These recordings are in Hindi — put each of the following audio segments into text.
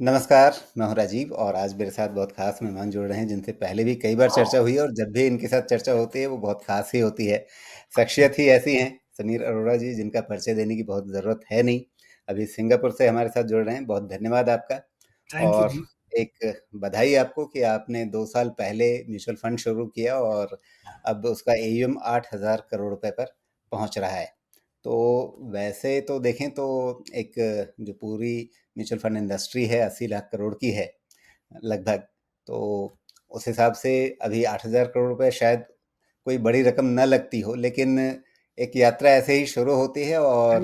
नमस्कार, मैं हूँ राजीव और आज मेरे साथ बहुत ख़ास मेहमान जुड़ रहे हैं जिनसे पहले भी कई बार चर्चा हुई है और जब भी इनके साथ चर्चा होती है वो बहुत ख़ास ही होती है। शख्सियत ही ऐसी हैं, समीर अरोड़ा जी जिनका परिचय देने की बहुत ज़रूरत है नहीं। अभी सिंगापुर से हमारे साथ जुड़ रहे हैं, बहुत धन्यवाद आपका। थैंक यू और जी। एक बधाई आपको कि आपने 2 साल पहले म्यूचुअल फंड शुरू किया और अब उसका एयूएम 8,000 करोड़ रुपए पर पहुँच रहा है। तो वैसे तो देखें तो एक जो पूरी म्यूचुअल फंड इंडस्ट्री है 80 लाख करोड़ की है लगभग। तो उस हिसाब से अभी 8,000 करोड़ रुपए शायद कोई बड़ी रकम न लगती हो, लेकिन एक यात्रा ऐसे ही शुरू होती है और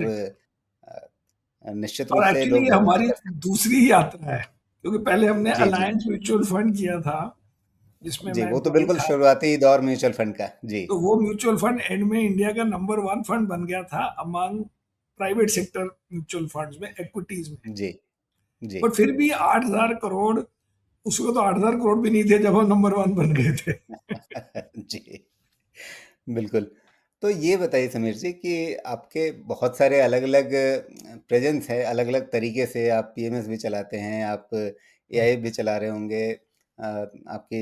निश्चित रूप और से एक्चुअली लोग ये भरोसा हमारी कर सकते दूसरी यात्रा है, क्योंकि पहले हमने हैं। जी, जी। अलायंस म्यूचुअल फंड किया था, जिसमें जी, मैं वो तो एम्प्लॉय बिल्कुल था। शुरुआती दौर म्यूचुअल फंड का। जी, तो वो म्यूचुअल फंड एंड में इंडिया का नंबर वन फंड बन गया था among private sector mutual funds में, इक्विटीज में। जी, जी। बट फिर भी 8,000 करोड़, उसको तो 8,000 करोड़ भी नहीं थे जब हम नंबर वन बन गए थे। जी, बिल्कुल। तो ये बताइए समीर जी कि आपके बहुत सारे अलग-अलग प्रेज़ेंस है, अलग-अलग तरीके से आप पीएमएस भी चलाते हैं, आप एआई भी चला रहे होंगे। आपकी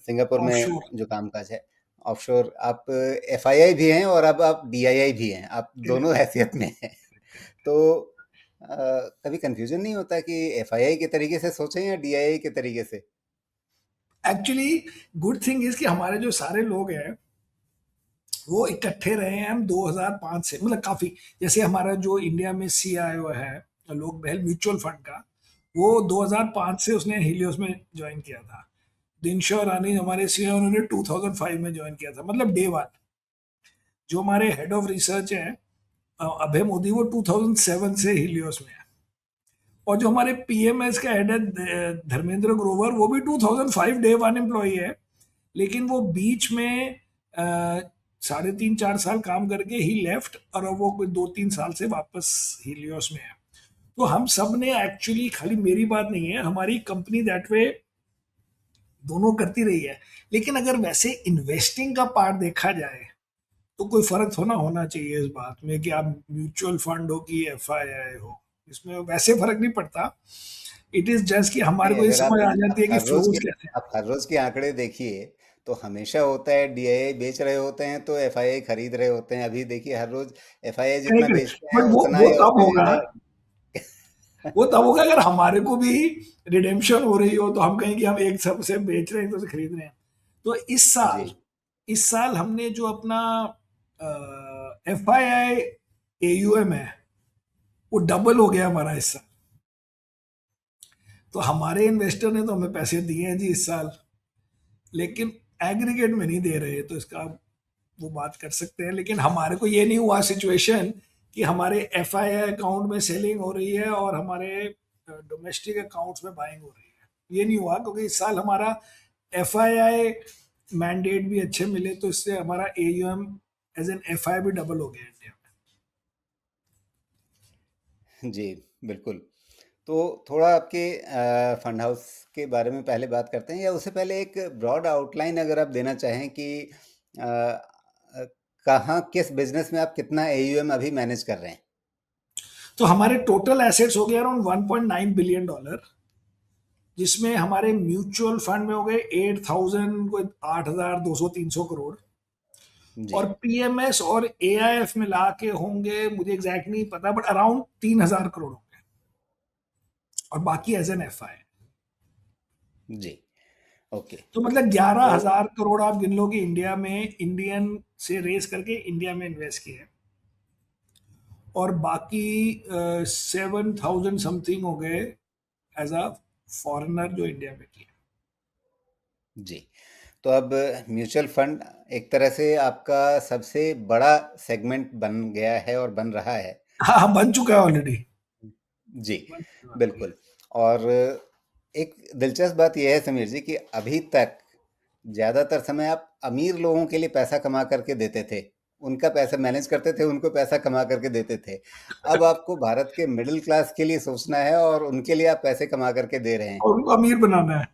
सिंगापुर में ऑफशोर। जो कामकाज है, ऑफ़शोर आप एफआईआई भी हैं और अब आप डीआईआई भी हैं, आप दोनों हैसियत में हैं। तो कभी कन्फ्यूज़न नहीं होता कि एफआईआई के तरीके से सोचें या डीआईआई के तरीके से? एक्चुअली गुड थिंग इज कि हमारे जो सारे लोग हैं वो इकट्ठे रहे हैं हम 2005 से, मतलब काफी। जैसे हमारा जो इंडिया में सीआईओ है लोक महल म्यूचुअल फंड का, वो 2005 से उसने हिलियोस में ज्वाइन किया था। दिनशो रानी हमारे सीईओ, उन्होंने 2005 में ज्वाइन किया था, मतलब डे वन। जो हमारे हेड ऑफ रिसर्च है अभय मोदी, वो 2007 से हिलियोस में है। और जो हमारे पीएमएस का हेड है धर्मेंद्र ग्रोवर, वो भी 2005 डे वन एम्प्लॉई है। लेकिन वो बीच में 3.5-4 साल काम करके ही लेफ्ट, और अब वो कोई 2-3 साल से वापस हीलियोस में है। तो हम सब ने एक्चुअली, खाली मेरी बात नहीं है, हमारी कंपनी दैट वे दोनों करती रही है। लेकिन अगर वैसे इन्वेस्टिंग का पार्ट देखा जाए तो कोई फर्क थोड़ा होना चाहिए इस बात में कि आप म्यूचुअल फंड हो कि एफआईआई हो। इसमें वैसे फर्क नहीं पड़ता। इट इज जस्ट कि हमारे नहीं, को ये अगर समझ आ आप जाती है कि हर रोज के फ्लोज कैसे हैं। आप हर रोज के आंकड़े देखिए तो हमेशा होता है डीआईआई बेच रहे होते हैं तो एफआईआई खरीद रहे होते हैं। अभी देखिए हर रोज एफआईआई जितना करेक्ट। बेचते हैं बट वो उतना वो या तब उससे होगा, ज्यादा। वो तब होगा अगर हमारे को भी रिडेम्पशन हो रही हो, तो हम कहें कि हम एक सबसे बेच रहे हैं, तो से खरीद रहे हैं। तो जी, इस साल हमने जो अपना एफ आई आई एयूएम है, वो डबल हो गया हमारा इस साल। तो हमारे इन्वेस्टर ने तो हमें पैसे दिए हैं जी इस साल, लेकिन एग्रीगेट में नहीं दे रहे, तो इसका वो बात कर सकते हैं। लेकिन हमारे को ये नहीं हुआ सिचुएशन कि हमारे एफ आई आई अकाउंट में सेलिंग हो रही है और हमारे डोमेस्टिक अकाउंट्स में बाइंग हो रही है। ये नहीं हुआ, क्योंकि इस साल हमारा एफ आई आई मैंडेट भी अच्छे मिले, तो इससे हमारा AUM as an F I भी डबल हो गया इंडिया जी, बिल्कुल। तो थोड़ा आपके फंड हाउस के बारे में पहले बात करते हैं या उससे पहले एक ब्रॉड आउटलाइन अगर आप देना चाहें कि अ, अ, कहाँ किस बिजनेस में आप कितना एयूएम अभी मैनेज कर रहे हैं? में। तो हमारे टोटल एसेट्स हो गए अराउंड 1.9 बिलियन डॉलर, जिसमें हमारे म्यूचुअल फंड में हो गए 8,000, कोई 8,200-300 करोड़। जी, और पीएमएस और एआईएफ मिला के होंगे, मुझे एग्जैक्ट नहीं पता, बट अराउंड 3,000 करोड़ होंगे। और बाकी एज एन एफ आई। जी, ओके। तो मतलब ग्यारह तो हजार करोड़ आप गिन लो कि इंडिया में, इंडियन से रेस करके इंडिया में इन्वेस्ट किए हैं। और बाकी 7,000 समथिंग हो गए एज अ फॉरेनर जो इंडिया में किए। जी, तो अब म्यूचुअल फंड एक तरह से आपका सबसे बड़ा सेगमेंट बन गया है और बन रहा है। हाँ हाँ, बन चुका है ऑलरेडी। जी, बन चुका है already। बिल्कुल। और एक दिलचस्प बात यह है समीर जी कि अभी तक ज़्यादातर समय आप अमीर लोगों के लिए पैसा कमा करके देते थे। उनका पैसा मैनेज करते थे, उनको पैसा कमा करके देते थे। अब आपको भारत के मिडिल क्लास के लिए सोचना है और उनके लिए आप पैसे कमा करके दे रहे हैं। और उनको अमीर बनाना है।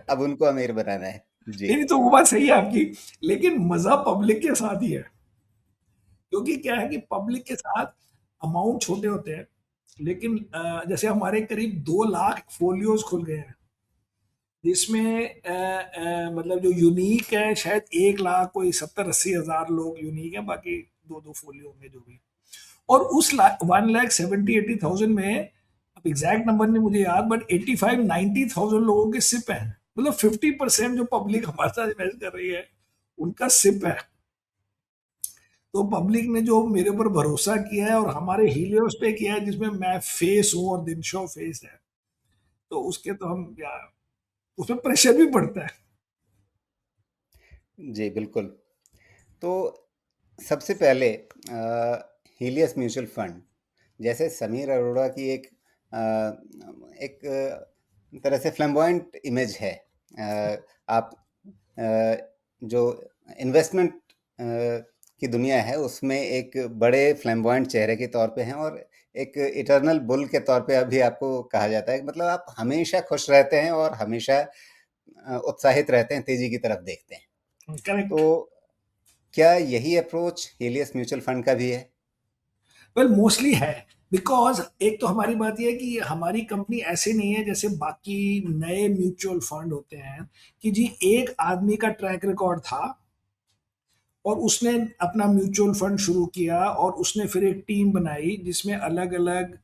अब उनको अमीर बनाना है। जी, नहीं नहीं, तो वो बात सही है आपकी। लेकिन मजा पब्लिक के साथ ही है, क्योंकि क्या है कि पब्लिक के साथ अमाउंट छोटे होते हैं, लेकिन जैसे हमारे करीब 2 लाख फोलियोज खुल गए हैं, जिसमें मतलब जो यूनिक है शायद 1 लाख कोई 70-80 हज़ार लोग यूनिक हैं, बाकी दो दो फोलियो होंगे जो भी। और उस 1,70,000-80,000 में, अब एग्जैक्ट नंबर नहीं मुझे याद, बट 85-90,000 लोगों के सिप हैं। मतलब 50% जो पब्लिक हमारे साथ इन्वेस्ट कर रही है उनका सिप है। तो पब्लिक ने जो मेरे ऊपर भरोसा किया है और हमारे हीलियोस पे किया है, जिसमें मैं फेस हूँ और दिनशो फेस है, तो उसके तो हम क्या, उसमें प्रेशर भी पड़ता है। जी, बिल्कुल। तो सबसे पहले हीलियस म्यूचुअल फंड, जैसे समीर अरोड़ा की एक तरह से फ्लैम्बॉयंट इमेज है। आप जो इन्वेस्टमेंट की दुनिया है उसमें एक बड़े फ्लैम्बॉयंट चेहरे के तौर पे हैं, और एक इटर्नल बुल के तौर पे अभी आपको कहा जाता है। मतलब आप हमेशा खुश रहते हैं और हमेशा उत्साहित रहते हैं, तेजी की तरफ देखते हैं। करेक्ट। तो क्या यही अप्रोच हीलियस म्यूचुअल फंड का भी है? वेल मोस्टली है, बिकॉज एक तो हमारी बात यह है कि हमारी कंपनी ऐसे नहीं है जैसे बाकी नए म्यूचुअल फंड होते हैं, कि जी एक आदमी का ट्रैक रिकॉर्ड था और उसने अपना म्यूचुअल फंड शुरू किया और उसने फिर एक टीम बनाई जिसमें अलग अलग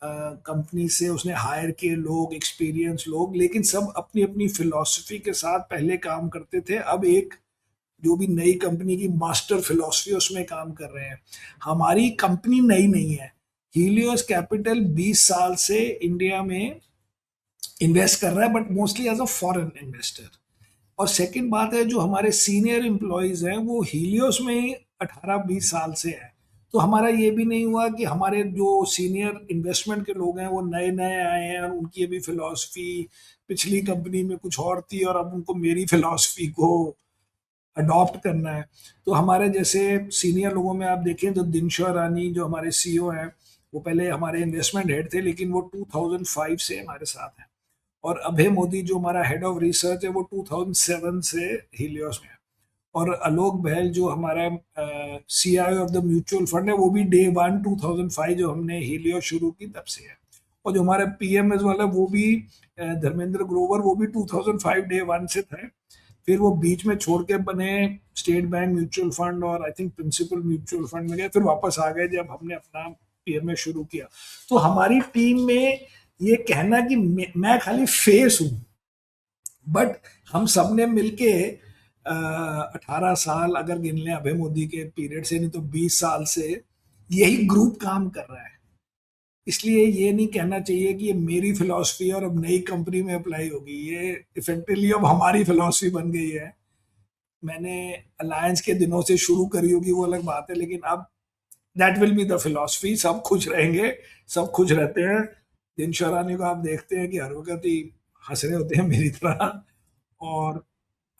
कंपनी से उसने हायर किए लोग, एक्सपीरियंस लोग, लेकिन सब अपनी अपनी फिलॉसफी के साथ पहले काम करते थे। अब एक जो भी नई कंपनी की मास्टर फिलॉसफी उसमें काम कर रहे हैं। हमारी कंपनी नई नहीं है। हीलियोस कैपिटल 20 साल से इंडिया में इन्वेस्ट कर रहा है, but mostly as a foreign investor. और सेकंड बात है, जो हमारे सीनियर एम्प्लॉयज हैं वो हीलियोस में ही 18-20 साल से है। तो हमारा ये भी नहीं हुआ कि हमारे जो सीनियर इन्वेस्टमेंट के लोग हैं वो नए नए आए हैं और उनकी अभी फिलॉसफी पिछली कंपनी में कुछ और थी और अब उनको मेरी फिलॉसफी को अडॉप्ट करना है। तो हमारे जैसे सीनियर लोगों में आप देखें तो दिनशा रानी जो हमारे सीईओ हैं, वो पहले हमारे इन्वेस्टमेंट हेड थे, लेकिन वो 2005 से हमारे साथ हैं। और अभय मोदी जो हमारा हेड ऑफ रिसर्च है वो 2007 से हीलियोस में है। और आलोक बहल जो हमारा CEO of the mutual fund है, वो भी डे वन 2005 जो हमने हीलियोस शुरू की तब से है। और जो हमारा पीएमएस वाला वो भी धर्मेंद्र ग्रोवर, वो भी 2005 डे वन से थे। फिर वो बीच में छोड़ के बने स्टेट बैंक म्यूचुअल फंड और I think principal mutual fund में गए, फिर वापस आ गए जब हमने अपना पीएमएस शुरू किया। तो हमारी टीम में ये कहना कि मैं खाली फेस हूं, बट हम सब ने मिलके 18 साल अगर गिन लें अभय मोदी के पीरियड से, नहीं तो 20 साल से यही ग्रुप काम कर रहा है। इसलिए ये नहीं कहना चाहिए कि ये मेरी फिलॉसफी है और अब नई कंपनी में अप्लाई होगी। ये इफेक्टिवली अब हमारी फिलॉसफी बन गई है। मैंने अलायंस के दिनों से शुरू करी होगी वो अलग बात है, लेकिन अब that will be the philosophy. सब खुश रहेंगे, सब खुश रहते हैं। दिन शरानी को आप देखते हैं कि हर वक्त ही हंस रहे होते हैं मेरी तरह। और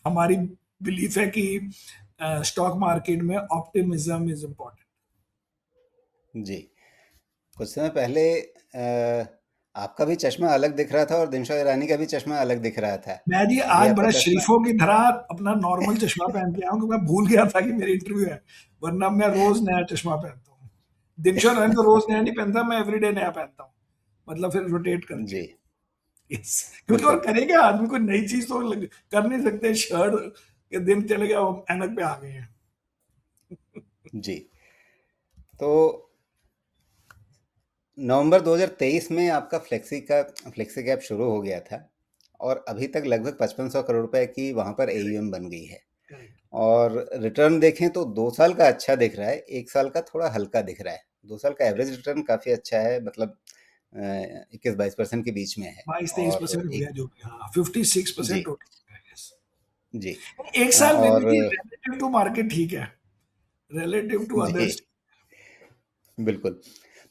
हमारी बिलीफ है कि स्टॉक मार्केट में ऑप्टिमिज्म इज इम्पोर्टेंट। जी। कुछ समय पहले आपका भी चश्मा अलग दिख रहा था और दिनशा ईरानी का भी चश्मा अलग दिख रहा था। मैं जी अभी आज आपका बड़ा चश्मा। शरीफों की तरह अपना नॉर्मल चश्मा पहन के आया हूँ, कि मैं भूल गया था कि मेरी इंटरव्यू है। वरना मैं रोज नया चश्मा पहनता हूँ। दिनशो रैन तो रोज नया नहीं पहनता, मैं एवरीडे नया पहनता हूँ। मतलब फिर रोटेट करके। जी, यस, क्योंकि और बिल्कुल। करेगा आदमी कोई नई चीज तो कर नहीं सकते। शर्ट के दिन चले गया, एनक पे आ गए हैं। जी। तो नवंबर 2023 में आपका फ्लेक्सी कैप शुरू हो गया था, और अभी तक लगभग 5500 करोड़ रुपए की वहां पर एयूएम बन गई है। करेक्ट। और रिटर्न देखें तो 2 साल का अच्छा दिख रहा है, 1 साल का थोड़ा हल्का दिख रहा है। 2 साल का एवरेज रिटर्न काफ़ी अच्छा है, मतलब 21-22% के बीच में है। 22-23% और हो गया एक। जो भी, हाँ 56% जी। टोटल हो गया। yes। जी। एक साल में भी और। जी रिलेटिव टू मार्केट ठीक है, रिलेटिव टू जी, अदर्स। बिल्कुल।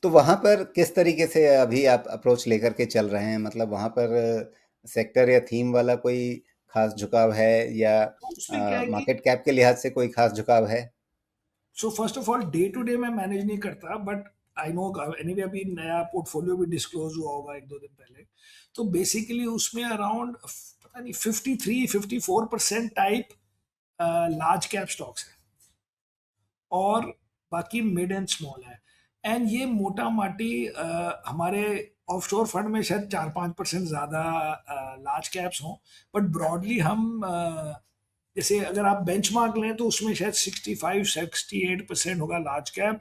तो वहाँ पर किस तरीके से अभी आप अप्रोच लेकर के चल रहे हैं? मतलब वहाँ पर सेक्टर या थीम वाला कोई खास झुकाव है, या उसमें क्या है कि मार्केट कैप के लिहाज से कोई खास झुकाव है? So first of all day to day मैं मैनेज नहीं करता, बट आई नो एनीवे अभी नया पोर्टफोलियो भी डिस्क्लोज हुआ होगा 1-2 दिन पहले। तो बेसिकली उसमें अराउंड पता नहीं 53-54% टाइप लार्ज कैप स्टॉक्स है और बाकी मिड एंड स्मॉल है। एंड ये मोटा माटी हमारे ऑफशोर फंड में शायद 4-5% ज़्यादा लार्ज कैप्स हों, बट ब्रॉडली हम जैसे अगर आप बेंचमार्क लें तो उसमें शायद 65-68% होगा लार्ज कैप,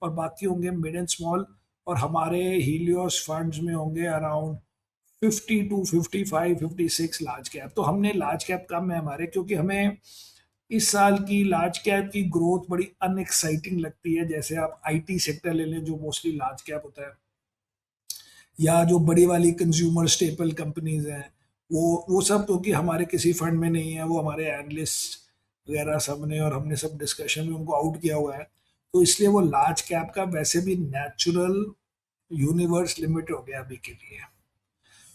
और बाकी होंगे मिड एंड स्मॉल, और हमारे हीलियोस फंड्स में होंगे अराउंड 50 to 55, 56 लार्ज कैप। तो हमने लार्ज कैप कम है हमारे, क्योंकि हमें इस साल की लार्ज कैप की ग्रोथ बड़ी अनएक्साइटिंग लगती है। जैसे आप आईटी सेक्टर ले लें जो मोस्टली लार्ज कैप होता है, या जो बड़ी वाली कंज्यूमर स्टेपल कंपनीज हैं, वो सब क्योंकि हमारे किसी फंड में नहीं है, वो हमारे एनालिस्ट वगैरह सब ने और हमने सब डिस्कशन में उनको आउट किया हुआ है। तो इसलिए वो लार्ज कैप का वैसे भी नेचुरल यूनिवर्स लिमिट हो गया अभी के लिए।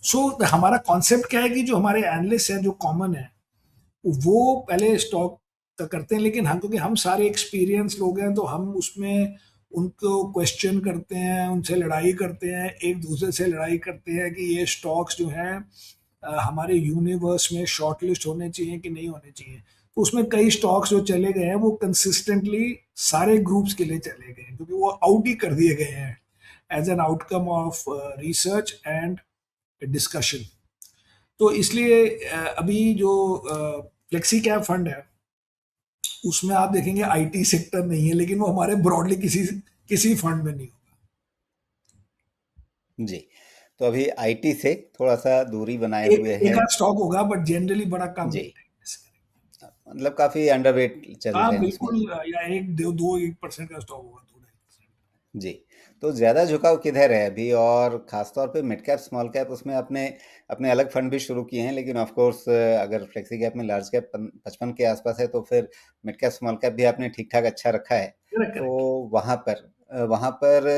सो हमारा कॉन्सेप्ट क्या है कि जो हमारे एनालिस्ट हैं जो कॉमन है, वो पहले स्टॉक का करते हैं, लेकिन हम क्योंकि हम सारे एक्सपीरियंस लोग हैं तो हम उसमें उनको क्वेश्चन करते हैं, उनसे लड़ाई करते हैं, एक दूसरे से लड़ाई करते हैं कि ये स्टॉक्स जो हैं हमारे यूनिवर्स में शॉर्टलिस्ट होने चाहिए कि नहीं होने चाहिए। तो उसमें कई स्टॉक्स जो चले गए हैं वो कंसिस्टेंटली सारे ग्रुप्स के लिए चले गए हैं, क्योंकि वो आउट ही कर दिए गए हैं as an outcome of research and discussion. तो इसलिए अभी जो फ्लेक्सी कैप फंड है उसमें आप देखेंगे आईटी सेक्टर नहीं है, लेकिन वो हमारे ब्रॉडली किसी किसी फंड में नहीं होगा। जी, तो अभी आईटी से थोड़ा-सा दूरी बनाए हुए एक है। आध स्टॉक होगा, बट जनरली बड़ा कम जी, वेट है इसका। मतलब काफ़ी अंडरवेट चल हाँ रहे हैं उसमें। बिल्कुल, या एक दो दो 1% का स्टॉक होगा, 2-2.5%। जी, तो ज़्यादा झुकाव किधर है अभी, और ख़ास तौर पे मिड कैप, स्मॉल कैप, उसमें आपने अपने अलग फंड भी शुरू किए हैं, लेकिन ऑफ़ कोर्स अगर फ्लेक्सी कैप में लार्ज कैप 55 के आसपास है, तो फिर मिड कैप, स्मॉल कैप भी आपने ठीक-ठाक अच्छा रखा है। करेक्ट तो करेक्ट। वहाँ पर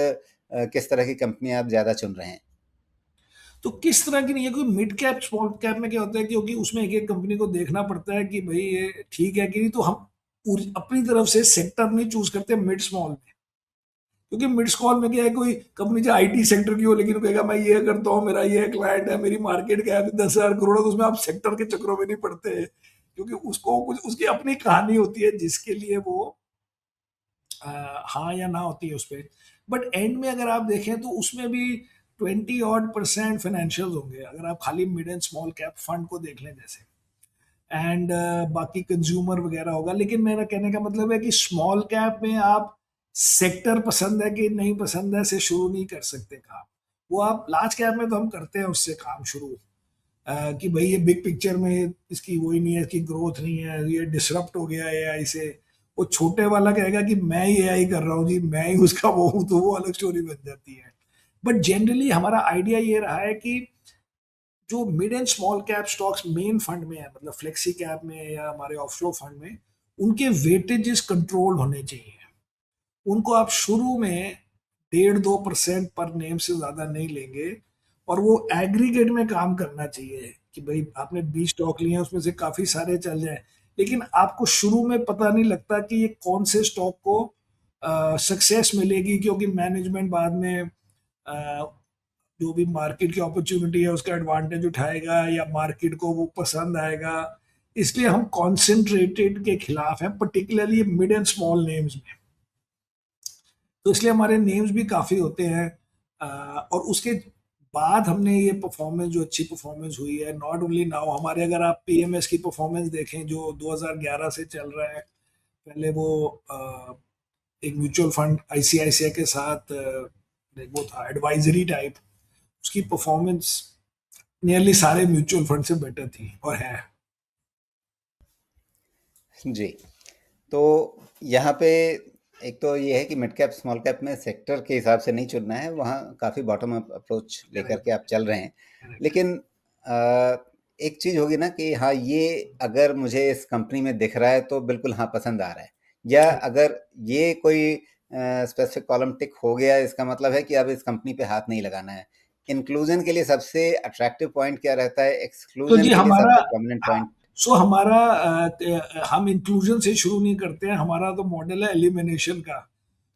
किस तरह की कंपनियाँ आप ज़्यादा चुन रहे हैं? तो किस तरह की नहीं है, कोई मिड कैप स्मॉल कैप में क्या होता है, क्योंकि उसमें एक एक कंपनी को देखना पड़ता है कि भाई ये ठीक है कि नहीं, तो हम अपनी तरफ से सेक्टर नहीं चूज करते मिड स्मॉल में। क्योंकि मिड स्मॉल में क्या है, कोई कंपनी जो आईटी सेक्टर की हो लेकिन वो कहेगा मैं ये करता हूँ, मेरा ये क्लाइंट है, मेरी मार्केट क्या है 10,000 करोड़ है, तो उसमें आप सेक्टर के चक्रों में नहीं पड़ते, क्योंकि उसको कुछ उसकी अपनी कहानी होती है जिसके लिए वो हाँ या ना होती है उस पर। बट एंड में अगर आप देखें तो उसमें भी 20% फाइनेंशियल होंगे, अगर आप खाली mid and small cap fund को देख लें जैसे। एंड बाकी कंज्यूमर वगैरह होगा, लेकिन मेरा कहने का मतलब है कि स्मॉल कैप में आप सेक्टर पसंद है कि नहीं पसंद है से शुरू नहीं कर सकते काम। वो आप लार्ज कैप में तो हम करते हैं उससे काम शुरू, कि भाई ये बिग पिक्चर में इसकी वही नहीं है, इसकी ग्रोथ नहीं है, ये डिसरप्ट हो गया एआई से। वो छोटे वाला कहेगा कि मैं ही एआई कर रहा हूँ जी, मैं ही उसका वो हूँ, तो वो अलग स्टोरी बन जाती है। बट जनरली हमारा आइडिया ये रहा है कि जो mid and small cap stocks main fund में है, मतलब फ्लेक्सी कैप में या हमारे ऑफशोर फंड में, उनके वेटेजेस कंट्रोल होने चाहिए। उनको आप शुरू में 1.5-2% पर नेम से ज्यादा नहीं लेंगे, और वो एग्रीगेट में काम करना चाहिए कि भाई आपने 20 स्टॉक लिए हैं उसमें से काफी सारे चल जाए, लेकिन आपको शुरू में पता नहीं लगता कि ये कौन से स्टॉक को सक्सेस मिलेगी, क्योंकि मैनेजमेंट बाद में जो भी मार्केट की अपॉर्चुनिटी है उसका एडवांटेज उठाएगा या मार्केट को वो पसंद आएगा। इसलिए हम कॉन्सेंट्रेटेड के खिलाफ हैं, particularly mid and small names में। तो इसलिए हमारे नेम्स भी काफ़ी होते हैं। और उसके बाद हमने ये परफॉर्मेंस जो अच्छी परफॉर्मेंस हुई है, नॉट ओनली नाउ, हमारे अगर आप पीएमएस की परफॉर्मेंस देखें जो 2011 से चल रहा है, पहले वो एक म्यूचुअल फंड आईसीआईसीआई के साथ वो था एडवाइजरी टाइप, उसकी परफॉर्मेंस नियरली सारे म्यूचुअल फंड से बेटर थी और है। जी, तो यहाँ पे एक तो ये है कि मिड कैप, स्मॉल कैप में सेक्टर के हिसाब से नहीं चुनना है, वहाँ काफ़ी बॉटम अप अप्रोच लेकर करेक्ट के आप चल रहे हैं। करेक्ट। लेकिन एक चीज़ होगी ना कि हाँ, ये अगर मुझे इस कंपनी में दिख रहा है तो बिल्कुल हाँ, पसंद आ रहा है। या अगर ये कोई स्पेसिफिक कॉलम टिक हो गया, इसका मतलब है कि अब इस कंपनी पे हाथ नहीं लगाना है। इंक्लूजन के लिए सबसे अट्रैक्टिव पॉइंट क्या रहता है? तो एक्सक्लूजन जी के लिए हमारा, सबसे प्रोमिनेंट हाँ, पॉइंट? सो हमारा हम इंक्लूजन से शुरू नहीं करते हैं, हमारा तो मॉडल है एलिमिनेशन का।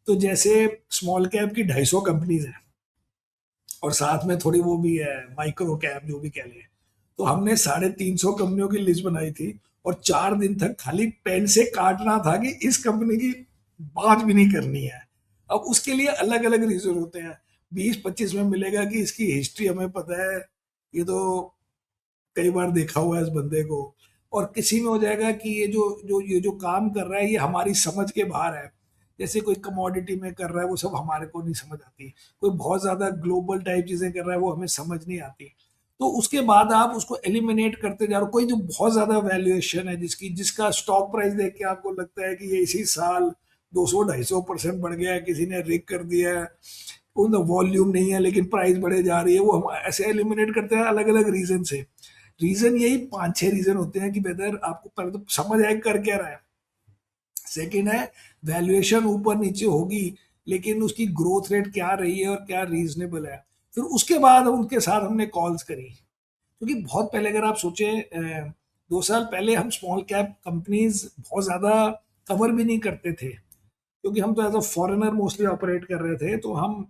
तो जैसे स्मॉल कैप की 250 कंपनीज हैं और साथ में थोड़ी वो भी है माइक्रो कैप जो भी कह लें, तो हमने 350 कंपनियों की लिस्ट बनाई थी और 4 दिन तक खाली पेन से काटना था कि इस कंपनी की बात भी नहीं करनी है। अब उसके लिए अलग अलग रीजन होते हैं। 20-25 में मिलेगा कि इसकी हिस्ट्री हमें पता है, ये तो कई बार देखा हुआ है इस बंदे को। और किसी में हो जाएगा कि ये जो काम कर रहा है ये हमारी समझ के बाहर है। जैसे कोई कमोडिटी में कर रहा है, वो सब हमारे को नहीं समझ आती। कोई बहुत ज्यादा ग्लोबल टाइप चीजें कर रहा है, वो हमें समझ नहीं आती। तो उसके बाद आप उसको एलिमिनेट करते जा रहे हो। कोई जो बहुत ज्यादा वैल्यूएशन है, जिसका स्टॉक प्राइस देख के आपको लगता है कि ये इसी साल 200-250% बढ़ गया है, किसी ने रिग कर दिया है, उन वॉल्यूम नहीं है लेकिन प्राइस बढ़े जा रही है, वो हम ऐसे एलिमिनेट करते हैं अलग अलग रीजन से। रीजन यही 5-6 रीजन होते हैं कि वेदर आपको पहले तो समझ आए कर क्या रहा है। सेकेंड है, वैल्यूएशन ऊपर नीचे होगी, लेकिन उसकी ग्रोथ रेट क्या रही है और क्या रीजनेबल है। फिर उसके बाद उनके साथ हमने कॉल्स करी, क्योंकि बहुत पहले अगर आप सोचें, 2 साल पहले हम स्मॉल कैप कंपनीज बहुत ज़्यादा कवर भी नहीं करते थे, क्योंकि हम तो as a foreigner mostly operate कर रहे थे। तो हम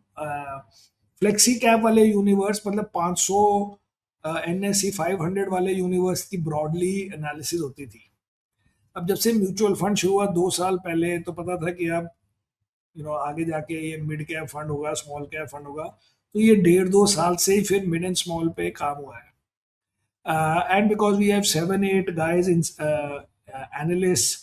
फ्लेक्सी कैप वाले यूनिवर्स, मतलब 500 NSE 500 वाले यूनिवर्स की ब्रॉडली एनालिसिस होती थी। अब जब से म्यूचुअल फंड शुरू हुआ 2 साल पहले, तो पता था कि अब आगे जाके ये मिड कैप फंड होगा, स्मॉल कैप फंड होगा। तो ये 1.5-2 साल से ही फिर मिड एंड स्मॉल पे काम हुआ है। And because we have 7-8 guys in analysts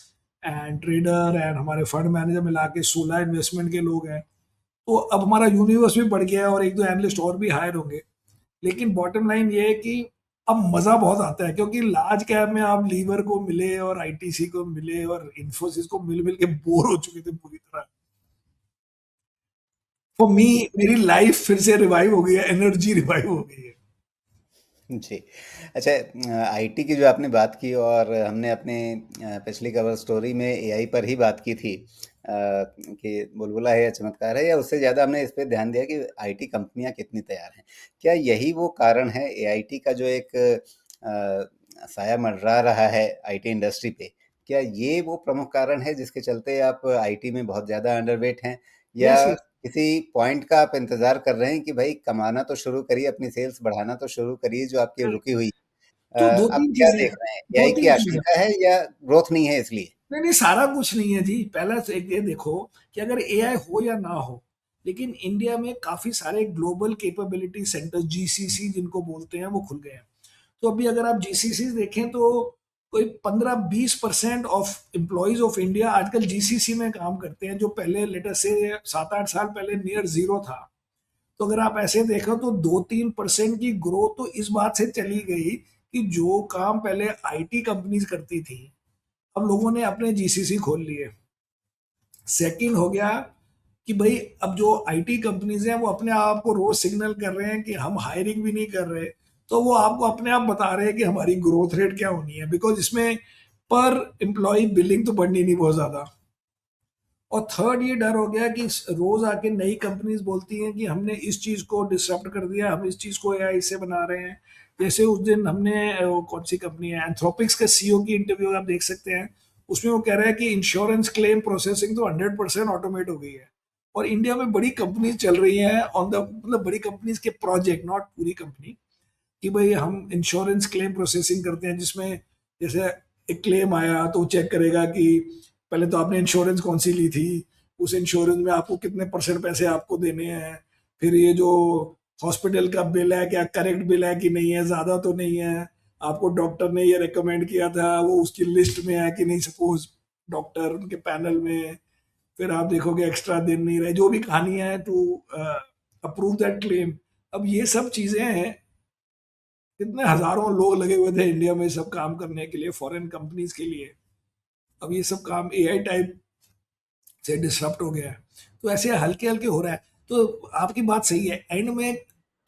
and trader and हमारे फंड मैनेजर मिला के 16 इन्वेस्टमेंट के लोग हैं, तो अब हमारा यूनिवर्स भी बढ़ गया है और एक दो एनालिस्ट और भी हायर होंगे। लेकिन बॉटम लाइन ये है कि अब मजा बहुत आता है, क्योंकि लार्ज कैप में आप लीवर को मिले और आईटीसी को मिले और इन्फोसिस को मिल मिल के बोर हो चुके थे पूरी तरह। फॉर मी, मेरी लाइफ फिर से रिवाइव हो गई है, एनर्जी रिवाइव हो गई है। जी। अच्छा, आईटी की जो आपने बात की और हमने अपने पिछली कवर स्टोरी में एआई पर ही बात की थी, कि बुलबुला है या चमत्कार है, या उससे ज़्यादा हमने इस पे ध्यान दिया कि आईटी कंपनियां कितनी तैयार हैं। क्या यही वो कारण है एआईटी का जो एक साया मंडरा रहा है आईटी इंडस्ट्री पे? क्या ये वो प्रमुख कारण है जिसके चलते आप आईटी में बहुत ज़्यादा अंडरवेट हैं, या यस, यस। किसी पॉइंट का आप इंतजार कर रहे हैं कि भाई कमाना तो शुरू करिए, अपनी सेल्स बढ़ाना तो शुरू करिए जो आपकी रुकी हुई? तो दो आप तीन क्या चीजें देख हैं। रहे हैं, दो एआई की तीन चीजें आशंका है या ग्रोथ नहीं है इसलिए? नहीं, नहीं, सारा कुछ नहीं है जी। पहला तो एक ये देखो कि अगर एआई हो या ना हो, लेकिन इंडिया में काफी सारे ग्लोबल कैपेबिलिटी सेंटर, जीसीसी जिनको बोलते हैं, वो खुल गए हैं। तो अभी अगर आप जीसीसी देखें तो कोई 15-20% ऑफ एम्प्लॉयज ऑफ इंडिया आजकल जीसीसी में काम करते हैं, जो पहले लेटर से 7-8 साल पहले नियर जीरो था। तो अगर आप ऐसे देखो तो 2-3% की ग्रोथ तो इस बात से चली गई कि जो काम पहले आईटी कंपनीज करती थी, अब लोगों ने अपने जीसीसी खोल लिए। सेकंड हो गया कि भाई अब जो आईटी कंपनीज हैं वो अपने आप को रोज सिग्नल कर रहे हैं कि हम हायरिंग भी नहीं कर रहे, तो वो आपको अपने आप बता रहे हैं कि हमारी ग्रोथ रेट क्या होनी है, बिकॉज इसमें पर एम्प्लॉय बिलिंग तो बढ़नी नहीं बहुत ज्यादा। और थर्ड ये डर हो गया कि रोज आके नई कंपनीज बोलती हैं कि हमने इस चीज को डिसरप्ट कर दिया, हम इस चीज को एआई से बना रहे हैं। जैसे उस दिन हमने वो कौन सी कंपनी है, एंथ्रोपिक्स के सीईओ की इंटरव्यू आप देख सकते हैं। उसमें वो कह रहा है कि इंश्योरेंस क्लेम प्रोसेसिंग तो 100% ऑटोमेट हो गई है। और इंडिया में बड़ी कंपनीज चल रही हैं ऑन द, मतलब बड़ी कंपनीज के प्रोजेक्ट, नॉट पूरी कंपनी, कि भाई हम इंश्योरेंस क्लेम प्रोसेसिंग करते हैं, जिसमें जैसे एक क्लेम आया तो चेक करेगा कि पहले तो आपने इंश्योरेंस कौन सी ली थी, उस इंश्योरेंस में आपको कितने परसेंट पैसे आपको देने हैं। फिर ये जो हॉस्पिटल का बिल है, क्या करेक्ट बिल है कि नहीं है, ज़्यादा तो नहीं है, आपको डॉक्टर ने ये रिकमेंड किया था वो उसकी लिस्ट में है कि नहीं, सपोज डॉक्टर उनके पैनल में। फिर आप देखोगे एक्स्ट्रा दिन नहीं रहे, जो भी कहानी है टू अप्रूव दैट क्लेम। अब ये सब चीज़ें हैं, कितने हजारों लोग लगे हुए थे इंडिया में सब काम करने के लिए, फॉरेन कंपनीज के लिए। अब ये सब काम एआई टाइप से डिसरप्ट हो गया है। तो ऐसे हल्के हल्के हो रहा है। तो आपकी बात सही है, एंड में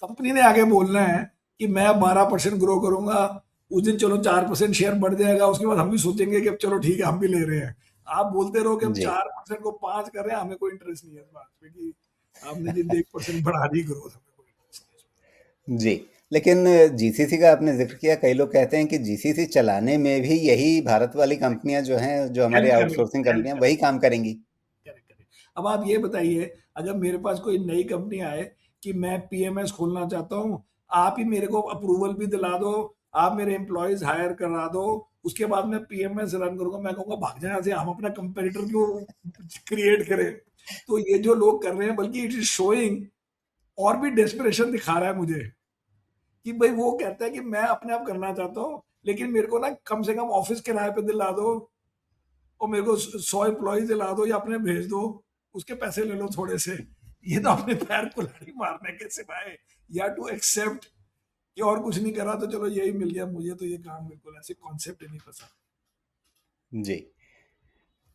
कंपनी ने आगे बोलना है कि मैं 12% ग्रो करूंगा। उस दिन चलो 4% शेयर बढ़ जाएगा, उसके बाद हम भी सोचेंगे कि अब चलो ठीक है हम भी ले रहे हैं। आप बोलते रहो कि हम जी। 4% को 5 कर रहे हैं, हमें कोई इंटरेस्ट नहीं है इस बात पे कि आपने जिन 1% बढ़ा दी ग्रोथ, हमें कोई इंटरेस्ट नहीं है। जी, लेकिन जीसीसी का आपने ज़िक्र किया, कई लोग कहते हैं कि जीसीसी चलाने में भी यही भारत वाली कंपनियां जो हैं, जो हमारे हेल्प करेंगे, आउटसोर्सिंग हेल्प कंपनियां, वही करेंगे। काम करेंगी। Correct, correct. अब आप ये बताइए, अगर मेरे पास कोई नई कंपनी आए कि मैं पीएमएस खोलना चाहता हूँ, आप ही मेरे को अप्रूवल भी दिला दो, आप मेरे एम्प्लॉयज हायर करा दो, उसके बाद मैं पीएमएस रन करूंगा, मैं कहूंगा भाग जाए यहाँ से, हम अपना कंपेटिटर क्यों क्रिएट करें। तो ये जो लोग कर रहे हैं, बल्कि इट इज शोइंग और भी डेस्परेशन दिखा रहा है मुझे, कि भाई वो कहता है कि मैं अपने आप करना चाहता हूँ, लेकिन मेरे को ना कम से कम ऑफिस किराए पे दिला दो, और मेरे को 100 एम्प्लॉय दिला दो या अपने भेज दो, उसके पैसे ले लो थोड़े से। ये तो अपने पैर को लड़ी मारने के सिवाय, या टू एक्सेप्ट कि और कुछ नहीं करा तो चलो यही मिल गया, मुझे तो ये काम बिल्कुल ऐसे कॉन्सेप्ट ही नहीं पसंद। जी।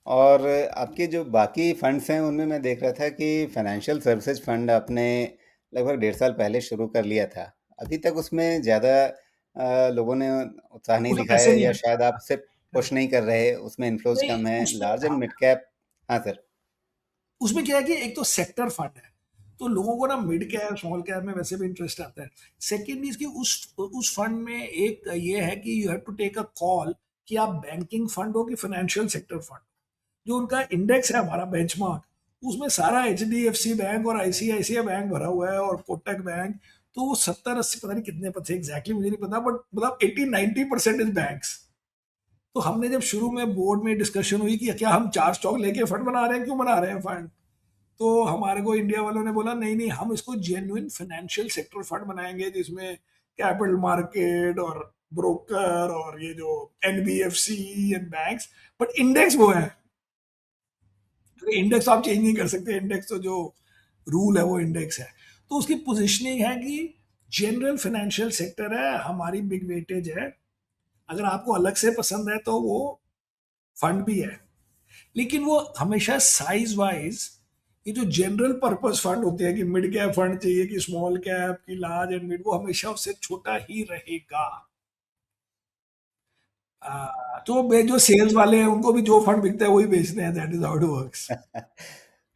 और आपके जो बाकी फंड्स हैं उनमें मैं देख रहा था कि फाइनेंशियल सर्विसेज फंड आपने लगभग 1.5 साल पहले शुरू कर लिया था। अभी तक उसमें ज़्यादा लोगों ने उत्साह नहीं उसमें दिखाया पैसे है, नहीं या है। शायद आप उसे पुश नहीं कर रहे, उसमें इन्फ्लोज नहीं, कम है, उसमें लार्ज एंड मिड कैप। हाँ सर। उसमें क्या है कि एक तो सेक्टर फंड है, तो लोगों को ना मिड कैप स्मॉल कैप में वैसे भी इंटरेस्ट आता है। सेकेंड इसकी उस फंड में एक ये है कि you have to take a call कि आप बैंकिंग फंड हो कि फाइनेंशियल सेक्टर फंड। जो उनका इंडेक्स है हमारा बेंचमार्क, उसमें सारा H D F C bank और आईसीआईसीआई बैंक भरा हुआ है और कोटक बैंक। तो वो 70-80 पता नहीं कितने परसेंट एग्जैक्टली मुझे नहीं पता, बट मतलब 80-90% इज बैंक्स। तो हमने जब शुरू में बोर्ड में डिस्कशन हुई कि क्या हम चार स्टॉक लेके फंड बना रहे हैं, क्यों बना रहे हैं फंड, तो हमारे को इंडिया वालों ने बोला नहीं नहीं, हम इसको जेन्युइन फाइनेंशियल सेक्टर फंड बनाएंगे जिसमें कैपिटल मार्केट और ब्रोकर और ये जो NBFC and banks, but index वो है। इंडेक्स आप चेंज नहीं कर सकते, इंडेक्स तो जो रूल है वो इंडेक्स है। तो उसकी पोजिशनिंग है कि जनरल फाइनेंशियल सेक्टर है, हमारी बिग वेटेज है। अगर आपको अलग से पसंद है तो वो फंड भी है, लेकिन वो हमेशा साइज वाइज, ये जो जनरल पर्पस फंड होते हैं कि मिड कैप फंड चाहिए कि स्मॉल कैप की लार्ज एंड मिड, वो हमेशा उससे छोटा ही रहेगा। तो जो सेल्स वाले हैं उनको भी जो फंड बिकता है वही बेचते हैं, that is how it works.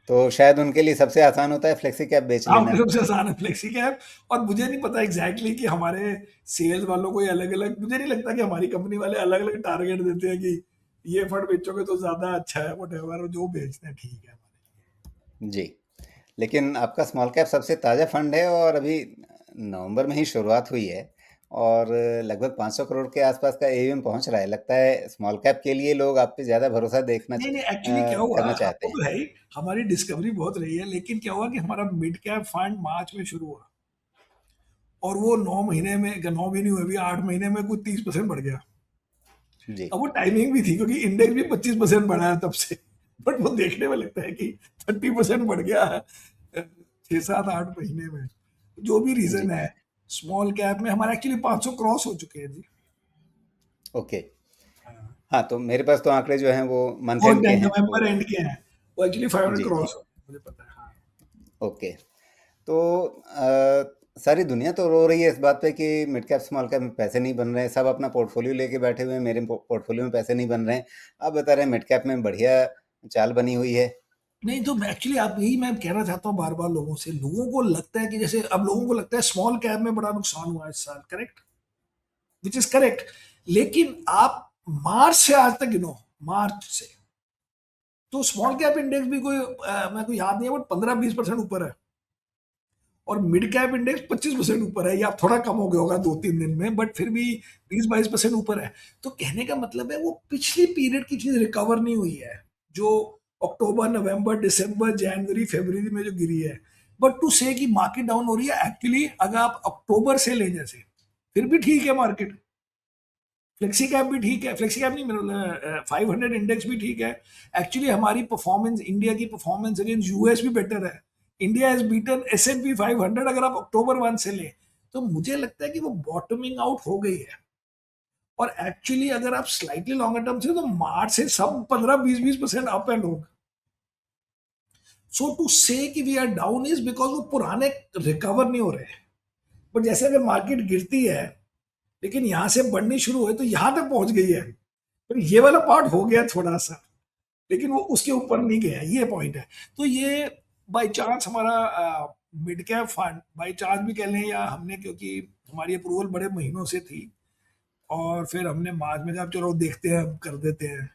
तो शायद उनके लिए सबसे आसान होता है फ्लेक्सी कैप बेच हाँ, लेना। सबसे आसान है फ्लेक्सी कैप। और मुझे नहीं पता एग्जैक्टली कि हमारे सेल्स वालों को ये अलग अलग, मुझे नहीं लगता कि हमारी कंपनी वाले अलग अलग टारगेट देते हैं कि ये फंड बेचोगे तो ज्यादा अच्छा है, वट एवर जो बेचते हैं ठीक है। जी। लेकिन आपका स्मॉल कैप सबसे ताज़ा फंड है, और अभी नवंबर में ही शुरुआत हुई है, और लगभग 500 करोड़ के आसपास का एयूएम पहुंच रहा है। लगता है स्मॉल कैप के लिए लोग आप पे ज़्यादा भरोसा नहीं नहीं, एक्चुअली क्या हुआ, करना चाहते आपको हैं। तो है ही, हमारी डिस्कवरी बहुत रही है, लेकिन क्या हुआ कि हमारा मिड कैप फंड मार्च में शुरू हुआ, और वो 9 महीने में, 9 भी नहीं हुए अभी, 8 महीने में कुछ 30% बढ़ गया। जी। अब वो टाइमिंग भी थी, क्योंकि इंडेक्स भी 25% बढ़ा है तब से, बट वो देखने में लगता है कि 30% बढ़ गया है 6-7-8 महीने में। जो भी रीजन जी। है, स्मॉल कैप में हमारे एक्चुअली 500 क्रॉस हो चुके हैं जी। ओके। हाँ, तो मेरे पास तो आंकड़े जो हैं वो मंथ वो एंड के हैं, नवंबर तो एंड के हैं, वो एक्चुअली 500 जी जी। क्रॉस हो गए, मुझे पता है, हाँ। ओके। तो सारी दुनिया तो रो रही है इस बात पे कि मिड कैप स्मॉल कैप में पैसे नहीं बन रहे हैं, सब अपना पोर्टफोलियो लेके बैठे हुए हैं, मेरे पोर्टफोलियो में पैसे नहीं बन रहे हैं। आप बता रहे हैं मिड कैप में बढ़िया चाल बनी हुई है। नहीं तो एक्चुअली आप, यही मैं कहना चाहता हूँ बार बार लोगों से, लोगों को लगता है कि जैसे अब लोगों को लगता है स्मॉल कैप में बड़ा नुकसान हुआ है इस साल, करेक्ट, विच इज करेक्ट। लेकिन आप मार्च से आज तक गिनो, मार्च से, तो स्मॉल कैप इंडेक्स भी कोई मेरे को याद नहीं है, बट 15-20% ऊपर है, और मिड कैप इंडेक्स 25% ऊपर है, या थोड़ा कम हो गया होगा 2-3 दिन में, बट फिर भी 20-22% ऊपर है। तो कहने का मतलब है वो पिछली पीरियड की चीज रिकवर नहीं हुई है, जो अक्टूबर नवंबर दिसंबर जनवरी फरवरी में जो गिरी है। बट टू से कि मार्केट डाउन हो रही है, एक्चुअली अगर आप अक्टूबर से ले जैसे, फिर भी ठीक है मार्केट। फ्लेक्सी कैप भी ठीक है, फ्लेक्सी कैप नहीं, मेरा 500 इंडेक्स भी ठीक है। एक्चुअली हमारी परफॉर्मेंस, इंडिया की परफॉर्मेंस अगेंस्ट यूएस भी बेटर है। इंडिया हैज बीटन S&P 500 अगर आप अक्टूबर 1 से ले, तो मुझे लगता है कि वो बॉटमिंग आउट हो गई है। और एक्चुअली अगर आप स्लाइटली लॉन्गर टर्म से, तो मार्च से सब 15-20% अप है लोग। सो टू से कि we are down is because वो पुराने रिकवर नहीं हो रहे। बट जैसे अगर मार्केट गिरती है लेकिन यहां से बढ़नी शुरू हुई, तो यहां तक पहुंच गई है, तो ये वाला पार्ट हो गया थोड़ा सा, लेकिन वो उसके ऊपर नहीं गया, ये पॉइंट है। तो ये बाय चांस हमारा mid cap fund, by chance भी कह लें, या हमने, क्योंकि हमारी अप्रूवल बड़े महीनों से थी, और फिर हमने मार्च में कहा चलो देखते हैं, हम कर देते हैं,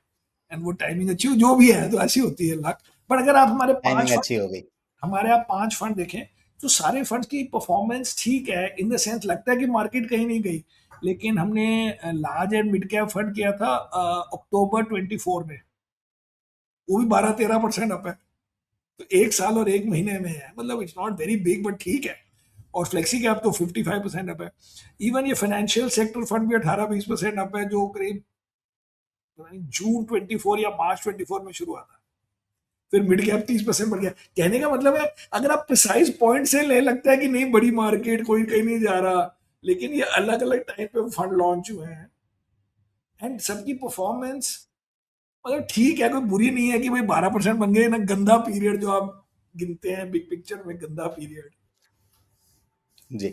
एंड वो टाइमिंग अच्छी जो भी है तो ऐसी होती है लक। बट अगर आप टाइमिंग अच्छी हो गई। हमारे आप 5 फंड देखें, तो सारे फंड्स की परफॉर्मेंस ठीक है, इन द सेंस लगता है कि मार्केट कहीं नहीं गई, लेकिन हमने large and mid cap fund किया था अक्टूबर 24 में, वो भी 12-13% अप है। तो एक साल और एक महीने में है, मतलब it's not very big but ठीक है। और फ्लेक्सी कैप तो 55% अप है। इवन ये फाइनेंशियल सेक्टर फंड भी 18-20% अप है, जो करीब जून 24 या मार्च 24 में शुरू हुआ था। फिर मिड कैप 30% बढ़ गया। कहने का मतलब है, अगर आप प्रिसाइज पॉइंट से ले, लगता है कि नहीं बड़ी मार्केट कोई कहीं नहीं जा रहा, लेकिन ये अलग अलग टाइम पे फंड लॉन्च हुए हैं एंड सबकी परफॉर्मेंस मतलब ठीक है, कोई बुरी नहीं है कि भाई 12% बन गए ना, गंदा पीरियड जो आप गिनते हैं बिग पिक्चर में, गंदा पीरियड। जी।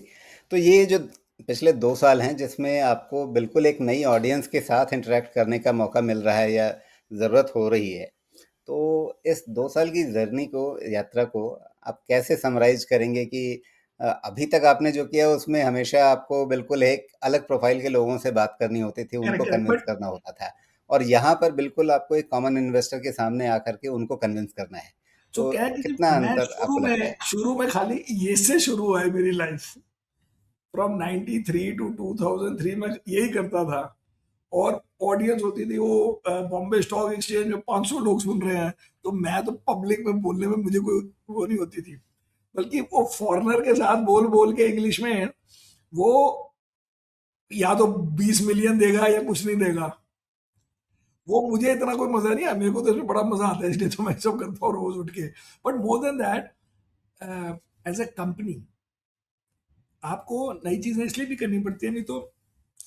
तो ये जो पिछले 2 साल हैं जिसमें आपको बिल्कुल एक नई ऑडियंस के साथ इंटरैक्ट करने का मौका मिल रहा है या ज़रूरत हो रही है। तो इस 2 साल की जर्नी को, यात्रा को आप कैसे समराइज़ करेंगे कि अभी तक आपने जो किया उसमें हमेशा आपको बिल्कुल एक अलग प्रोफ़ाइल के लोगों से बात करनी होती थी, उनको करेक्ट है, कन्विंस बट करना होता था। और यहाँ पर बिल्कुल आपको एक कॉमन इन्वेस्टर के सामने आकर के उनको कन्विंस करना है। जो तो क्या है कि कितना मैं अंतर आपको लगता है? शुरू में खाली ये से शुरू हुआ है मेरी लाइफ। फ्रॉम 93 टू 2003 में यही करता था। और ऑडियंस होती थी वो बॉम्बे स्टॉक एक्सचेंज में 500 लोग सुन रहे हैं, तो मैं तो पब्लिक में बोलने में मुझे कोई वो नहीं होती थी। बल्कि वो फॉरेनर के साथ बोल बोल के इंग्लिश में वो या तो 20 मिलियन देगा या कुछ नहीं देगा। वो मुझे इतना कोई मजा नहीं आया, मेरे को तो इसमें बड़ा मजा आता है, इसलिए तो मैं सब करता हूँ रोज उठ के। But more than that, as a company आपको नई चीजें इसलिए भी करनी पड़ती है, नहीं तो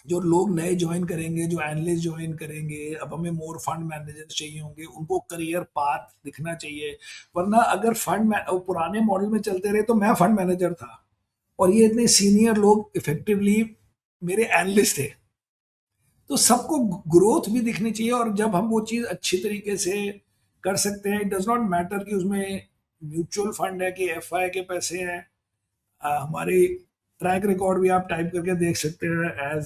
जो लोग नए ज्वाइन करेंगे, जो एनालिस्ट ज्वाइन करेंगे, अब हमें मोर फंड मैनेजर्स चाहिए होंगे, उनको करियर पाथ दिखना चाहिए। वरना अगर पुराने मॉडल में चलते रहे तो मैं फंड मैनेजर था और ये इतने सीनियर लोग इफेक्टिवली मेरे एनालिस्ट थे, तो सबको ग्रोथ भी दिखनी चाहिए। और जब हम वो चीज़ अच्छी तरीके से कर सकते हैं, इट डज नॉट मैटर कि उसमें म्यूचुअल फंड है कि एफआई के पैसे हैं। हमारे ट्रैक रिकॉर्ड भी आप टाइप करके देख सकते हैं, एज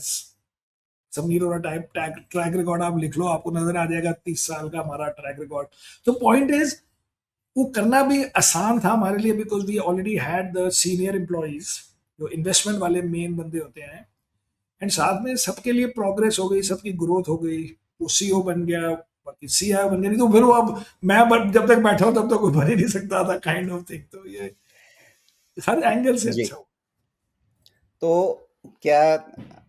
समीर और टाइप ट्रैक रिकॉर्ड आप लिख लो, आपको नजर आ जाएगा 30 साल का हमारा ट्रैक रिकॉर्ड। तो पॉइंट इज, वो करना भी आसान था हमारे लिए, because we already had the senior employees जो इन्वेस्टमेंट वाले मेन बंदे होते हैं। एंड साथ में सबके लिए प्रोग्रेस हो गई, सबकी ग्रोथ हो गई। वो सीओ बन गया, बाकी सीआईओ बन गया, नहीं तो फिर वो अब जब तक बैठा हूं तब तक कोई बन ही नहीं सकता था, काइंड ऑफ थिंग। तो ये हर एंगल से जी। अच्छा हो। तो क्या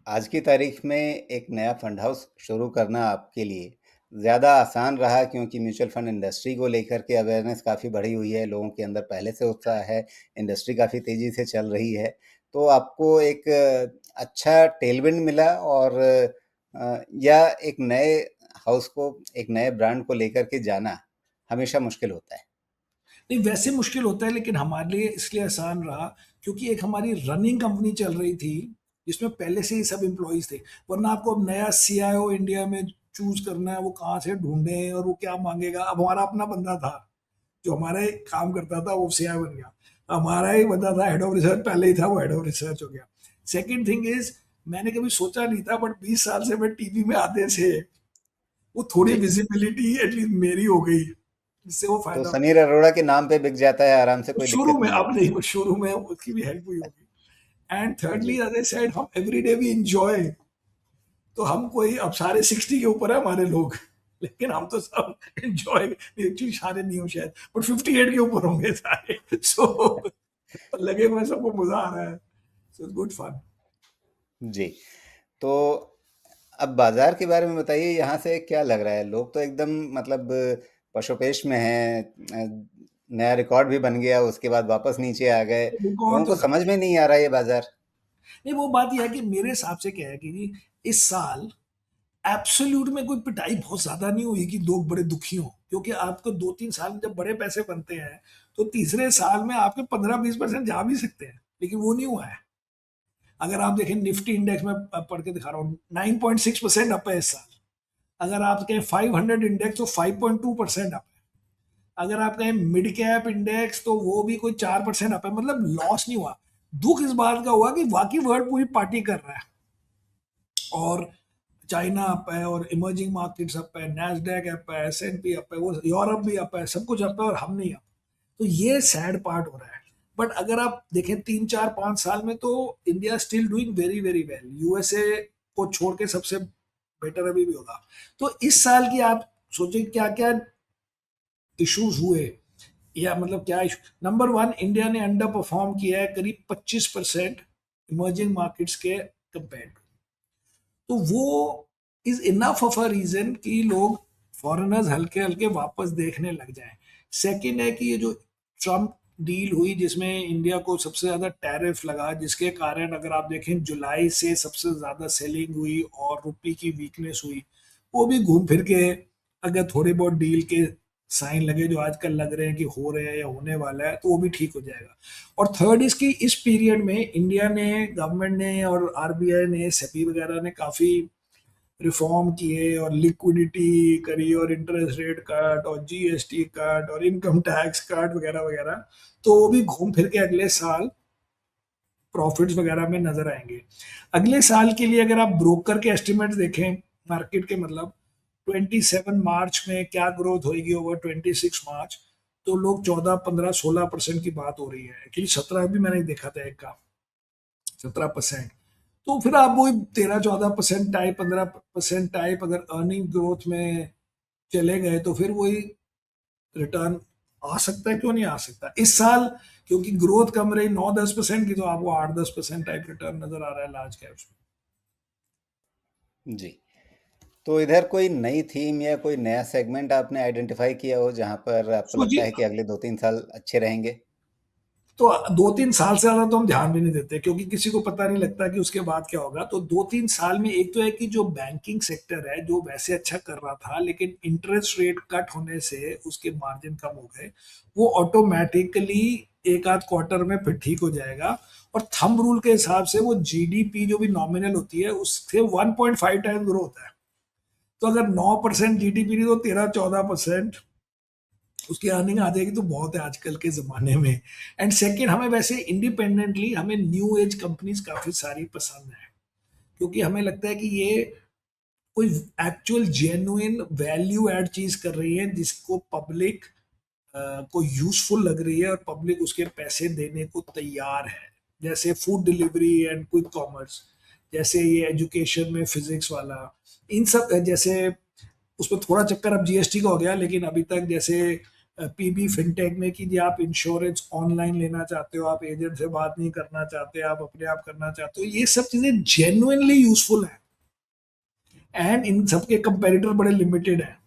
आज की तारीख में एक नया फंड हाउस शुरू करना आपके लिए ज़्यादा आसान रहा, क्योंकि म्यूचुअल फंड इंडस्ट्री को लेकर के अवेयरनेस काफ़ी बढ़ी हुई है, लोगों के अंदर पहले से उत्साह है, इंडस्ट्री काफ़ी तेज़ी से चल रही है, तो आपको एक अच्छा टेलविंड मिला? और या एक नए हाउस को, एक नए ब्रांड को लेकर के जाना हमेशा मुश्किल होता है? नहीं, वैसे मुश्किल होता है, लेकिन हमारे लिए इसलिए आसान रहा क्योंकि एक हमारी रनिंग कंपनी चल रही थी जिसमें पहले से ही सब एम्प्लॉयज थे। वरना आपको अब नया सीआईओ इंडिया में चूज करना है, वो कहाँ से ढूंढे और वो क्या मांगेगा। अब हमारा अपना बंदा था जो हमारा ही काम करता था, वो सीआईओ बन गया। हमारा ही बंदा था हेड ऑफ रिसर्च, पहले ही था, वो हेड ऑफ रिसर्च हो गया। सेकेंड थिंग इज, मैंने कभी सोचा नहीं था, बट 20 साल से मैं टीवी में आते से वो थोड़ी जी। विजिबिलिटी एटलीस्ट मेरी हो गई, जिससे वो तो फायदा हो सनीर अरोड़ा के नाम पे बिक जाता है आराम से, गया। कोई शुरू दिक्कत में, नहीं अब होती नहीं, है। वो शुरू में उसकी भी हेल्प हुई होगी। एंड थर्डली, जी। एज आई सेड, हम एवरीडे वी इंजॉय। तो हम कोई, अब सारे 60 के ऊपर है हमारे लोग, लेकिन हम तो सब एंजॉय, एक्चुअली सारे नहीं हो शायद, बट 58 के ऊपर होंगे सारे। सो लगे हुए सबको मजा आ रहा है, सो गुड फन। जी। तो अब बाजार के बारे में बताइए, यहाँ से क्या लग रहा है? लोग तो एकदम मतलब पशुपेश में हैं। नया रिकॉर्ड भी बन गया, उसके बाद वापस नीचे आ गए। लोगों रिकॉर्ड को तो था। समझ में नहीं आ रहा ये बाजार। नहीं, वो बात यह है कि मेरे हिसाब से क्या है कि जी, इस साल एब्सोल्यूट में कोई पिटाई बहुत ज्यादा नहीं हुई कि लोग बड़े दुखी हों, क्योंकि आपको 2-3 साल में जब बड़े पैसे बनते हैं तो तीसरे साल में आपके 15-20% जा भी सकते हैं, लेकिन वो नहीं हुआ है। अगर आप देखें निफ्टी इंडेक्स में, पढ़ के दिखा रहा हूँ, 9.6% अप है इस साल। अगर आप कहें 500 इंडेक्स तो 5.2% अप है। अगर आप कहें मिड कैप इंडेक्स तो वो भी कोई 4% अप है, मतलब लॉस नहीं हुआ। दुख इस बात का हुआ कि वाकई वर्ल्ड पूरी पार्टी कर रहा है, और चाइना अप है और इमर्जिंग मार्केट्स अप है, नैस्डैक अप है, एस एंड पी अप है, वो यूरोप भी अप है, सब कुछ अप है और हम नहीं अप। तो ये सैड पार्ट हो रहा है। बट अगर आप देखें 3 4 5 साल में तो India still doing very very well, USA को छोड़ के सबसे बेटर अभी भी होगा। तो इस साल की आप सोचें क्या क्या इश्यूज हुए, या मतलब क्या इशू। नंबर वन, इंडिया ने अंडर परफॉर्म किया है करीब 25% इमर्जिंग मार्केट्स के कंपेयर। तो वो is enough of a reason कि लोग फॉरेनर्स हल्के हल्के वापस देखने लग जाएं। सेकंड है कि ये जो ट्रम्प डील हुई जिसमें इंडिया को सबसे ज्यादा टैरिफ लगा, जिसके कारण अगर आप देखें जुलाई से सबसे ज्यादा सेलिंग हुई और रुपये की वीकनेस हुई, वो भी घूम फिर के अगर थोड़े बहुत डील के साइन लगे जो आजकल लग रहे हैं कि हो रहे हैं या होने वाला है, तो वो भी ठीक हो जाएगा। और थर्ड, इसकी इस पीरियड में इंडिया ने, गवर्नमेंट ने और आरबीआई ने, सेबी वगैरह ने काफी रिफॉर्म किए और लिक्विडिटी करी और इंटरेस्ट रेट कट और जीएसटी कट और इनकम टैक्स कट वगैरह वगैरह। तो वो भी घूम फिर के अगले साल प्रॉफिट्स वगैरह में नजर आएंगे। अगले साल के लिए अगर आप ब्रोकर के एस्टिमेट्स देखें मार्केट के, मतलब 27 मार्च में क्या ग्रोथ होगी ओवर 26 मार्च, तो लोग 14 15 16% की बात हो रही है। एक्चुअली 17 भी मैंने देखा था एक का, 17%। तो फिर आप वही 13 14% टाइप, 15% टाइप अगर अर्निंग ग्रोथ में चले गए तो फिर वही रिटर्न आ सकता है, क्यों नहीं आ सकता इस साल। क्योंकि ग्रोथ कम रही 9 10% की, तो आपको 8 10% टाइप रिटर्न नजर आ रहा है लार्ज कैप्स में। जी। तो इधर कोई नई थीम या कोई नया सेगमेंट आपने आइडेंटिफाई किया हो जहां पर आपको सो लगता जी, है कि अगले 2 3 साल अच्छे रहेंगे? तो 2 3 साल से ज्यादा तो हम ध्यान भी नहीं देते, क्योंकि किसी को पता नहीं लगता कि उसके बाद क्या होगा। तो 2 3 साल में एक तो है कि जो बैंकिंग सेक्टर है जो वैसे अच्छा कर रहा था, लेकिन इंटरेस्ट रेट कट होने से उसके मार्जिन कम हो गए, वो ऑटोमेटिकली एक आध क्वार्टर में फिर ठीक हो जाएगा। और थंब रूल के हिसाब से वो जीडीपी जो भी नॉमिनल होती है उससे 1.5 टाइम ग्रोथ है। तो अगर 9% जीडीपी नहीं तो 13 14% उसकी अर्निंग आ जाएगी, तो बहुत है आजकल के ज़माने में। एंड सेकंड, हमें वैसे इंडिपेंडेंटली हमें न्यू एज कंपनीज काफ़ी सारी पसंद है, क्योंकि हमें लगता है कि ये कोई एक्चुअल जेन्युइन वैल्यू ऐड चीज कर रही है जिसको पब्लिक को यूजफुल लग रही है और पब्लिक उसके पैसे देने को तैयार है। जैसे food delivery and quick commerce, जैसे ये एजुकेशन में फिजिक्स वाला, इन सब जैसे उसमें थोड़ा चक्कर अब जीएसटी का हो गया, लेकिन अभी तक जैसे पीबी फिनटेक में कि जी आप इंश्योरेंस ऑनलाइन लेना चाहते हो, आप एजेंट से बात नहीं करना चाहते, आप अपने आप करना चाहते हो, ये सब चीजें जेन्युइनली यूजफुल है। एंड इन सबके कंपेरिटर बड़े लिमिटेड हैं।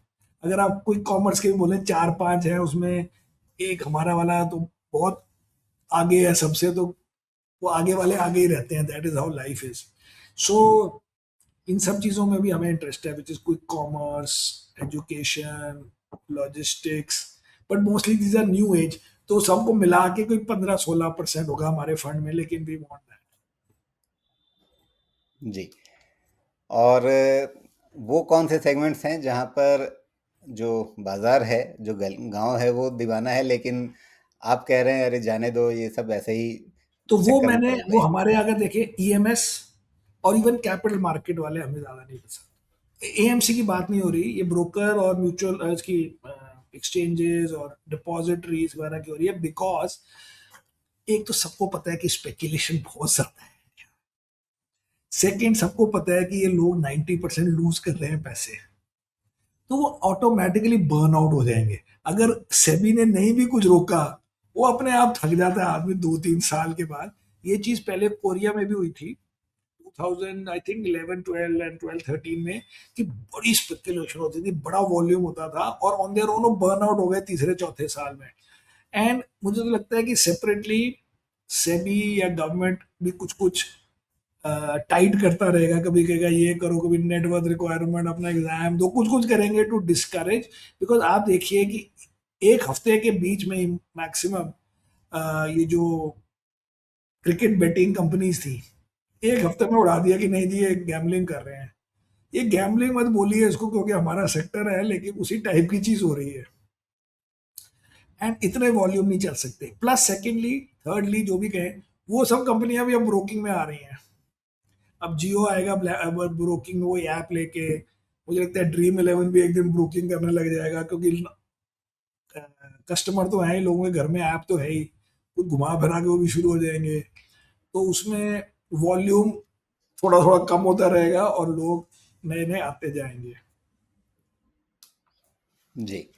अगर आप कोई कॉमर्स के भी बोले 4 5 है उसमें, एक हमारा वाला तो बहुत आगे है सबसे, तो वो आगे वाले आगे ही रहते हैं। That is how life is. So इन सब चीज़ों में भी हमें इंटरेस्ट है, which is quick commerce, education, logistics, but mostly these are new age. तो सबको मिला के कोई 15 16% होगा हमारे फंड में, लेकिन वी वांट दैट। जी। और वो कौन से सेगमेंट्स हैं जहां पर जो बाजार है, जो गांव है, वो दीवाना है, लेकिन आप कह रहे हैं अरे जाने दो, ये सब ऐसे ही तो चक्कर में पड़ वो गए हैं? हमारे अगर देखें ईएमएस और इवन कैपिटल मार्केट वाले हमें ज्यादा नहीं पसंद। एएमसी की बात नहीं हो रही, ये ब्रोकर और म्यूचुअल की एक्सचेंजेस और डिपॉजिटरीज वगैरह की हो रही है। बिकॉज एक तो सबको पता है कि स्पेकुलेशन बहुत ज्यादा है। सेकंड, सबको पता है कि ये लोग 90% लूज कर रहे हैं पैसे, तो वो ऑटोमेटिकली बर्न आउट हो जाएंगे। अगर सेबी ने नहीं भी कुछ रोका, वो अपने आप थक जाता है आदमी 2 3 साल के बाद। ये चीज पहले कोरिया में भी हुई थी 2000 आई थिंक 11 12 एंड 12 13 में, कि बड़ी स्पेकुलेशन होती थी, बड़ा वॉल्यूम होता था, और on their own burn out हो गए तीसरे चौथे साल में। एंड मुझे तो लगता है कि सेपरेटली सेबी या गवर्नमेंट भी कुछ कुछ टाइट करता रहेगा, कभी कहेगा ये करो, कभी नेटवर्क रिक्वायरमेंट अपना एग्जाम दो, कुछ कुछ करेंगे टू डिस्करेज। बिकॉज आप देखिए कि एक हफ्ते के बीच में ही मैक्सिमम ये जो क्रिकेट बेटिंग कंपनीज थी, एक हफ्ते में उड़ा दिया कि नहीं जी ये गैमलिंग कर रहे हैं। ये गैमलिंग मत बोलिए इसको, क्योंकि हमारा सेक्टर है, लेकिन उसी टाइप की चीज हो रही है। एंड इतने वॉल्यूम नहीं चल सकते। प्लस सेकेंडली, थर्डली, जो भी कहें, वो सब कंपनियां भी अब ब्रोकिंग में आ रही हैं। अब जियो आएगा ब्रोकिंग में वो ऐप लेके, मुझे लगता है ड्रीम इलेवन भी एक दिन ब्रोकिंग करने लग जाएगा, क्योंकि कस्टमर तो है ही, लोगों के घर में ऐप तो है ही, घुमा फिरा के वो भी शुरू हो जाएंगे। तो उसमें वॉल्यूम थोड़ा थोड़ा कम होता रहेगा और लोग नए नए आते जाएंगे। जी।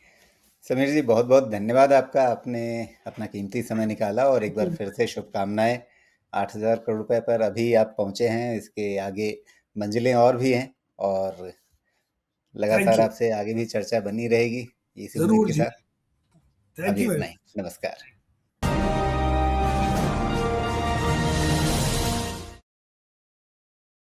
समीर जी, बहुत बहुत धन्यवाद आपका, आपने अपना कीमती समय निकाला, और एक बार ओके। फिर से शुभकामनाएं। 8,000 करोड़ रुपए पर अभी आप पहुंचे हैं, इसके आगे मंजिलें और भी हैं, और थैंक लगातार यू। आपसे आगे भी चर्चा बनी रहेगी इसी उम्मीद जरूर के जी। साथ। थैंक अभी यू इतना वेरी ही, नमस्कार।